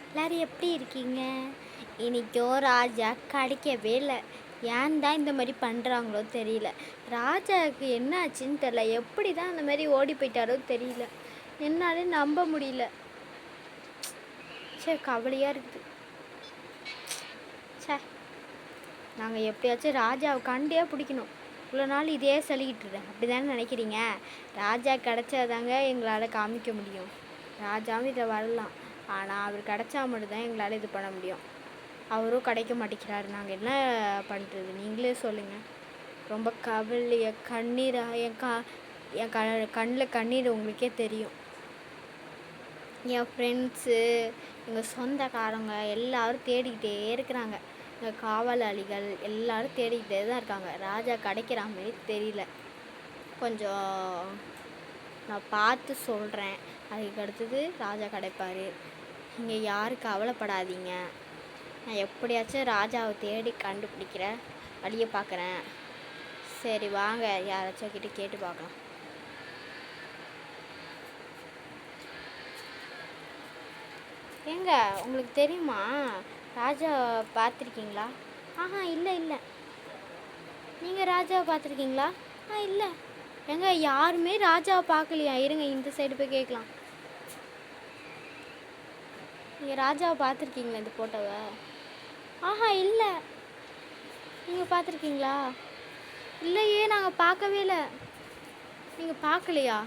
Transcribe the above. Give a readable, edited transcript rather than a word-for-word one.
எல்லாரும் எப்படி இருக்கீங்க? இன்னைக்கும் ராஜா கிடைக்கவே இல்லை. ஏன் தான் இந்த மாதிரி பண்ணுறாங்களோ தெரியல. ராஜாவுக்கு என்ன ஆச்சுன்னு தெரியல. எப்படி தான் அந்த மாதிரி ஓடி போயிட்டாரோ தெரியல. என்னாலே நம்ப முடியல. சே, கவலையாக இருக்குது. சே, நாங்கள் எப்படியாச்சும் ராஜாவை கண்டே பிடிக்கணும். இவ்வளோ நாள் இதே சொல்லிக்கிட்டு அப்படி தானே நினைக்கிறீங்க? ராஜா கிடைச்சாதாங்க எங்களால் காமிக்க முடியும். ராஜாவும் இதை வரலாம், ஆனால் அவர் கிடைச்சா மட்டும்தான் எங்களால் இது பண்ண முடியும். அவரும் கிடைக்க மாட்டேங்கிறாரு. நாங்கள் என்ன பண்ணுறது நீங்களே சொல்லுங்கள். ரொம்ப கவலையை கண்ணீராக என் கண்ணில் கண்ணீர் உங்களுக்கே தெரியும். என் ஃப்ரெண்ட்ஸு, எங்கள் சொந்தக்காரங்க எல்லோரும் தேடிக்கிட்டே இருக்கிறாங்க. எங்கள் காவலாளிகள் எல்லோரும் தேடிக்கிட்டே தான் இருக்காங்க. ராஜா கிடைக்கிற மாதிரி தெரியல. கொஞ்சம் நான் பார்த்து சொல்கிறேன். அதுக்கு அடுத்தது ராஜா கிடைப்பார். நீங்கள் யாரும் கவலைப்படாதீங்க. நான் எப்படியாச்சும் ராஜாவை தேடி கண்டுபிடிக்கிற வழியை பார்க்குறேன். சரி வாங்க, யாராச்சும் கிட்ட கேட்டு பார்க்கலாம். ஏங்க, உங்களுக்கு தெரியுமா ராஜா பார்த்துருக்கீங்களா? ஆஹா, இல்லை இல்லை. நீங்கள் ராஜாவை பார்த்துருக்கீங்களா? இல்லை. ஏங்க, யாருமே ராஜாவை பார்க்கலையா? இருங்க, இந்த சைடு போய் கேட்கலாம். நீங்கள் ராஜாவை பார்த்துருக்கீங்களா இந்த ஃபோட்டோவை? ஆஹா, இல்லை. நீங்கள் பார்த்துருக்கீங்களா? இல்லையே, நாங்கள் பார்க்கவே இல்லை. நீங்கள் பார்க்கலையா?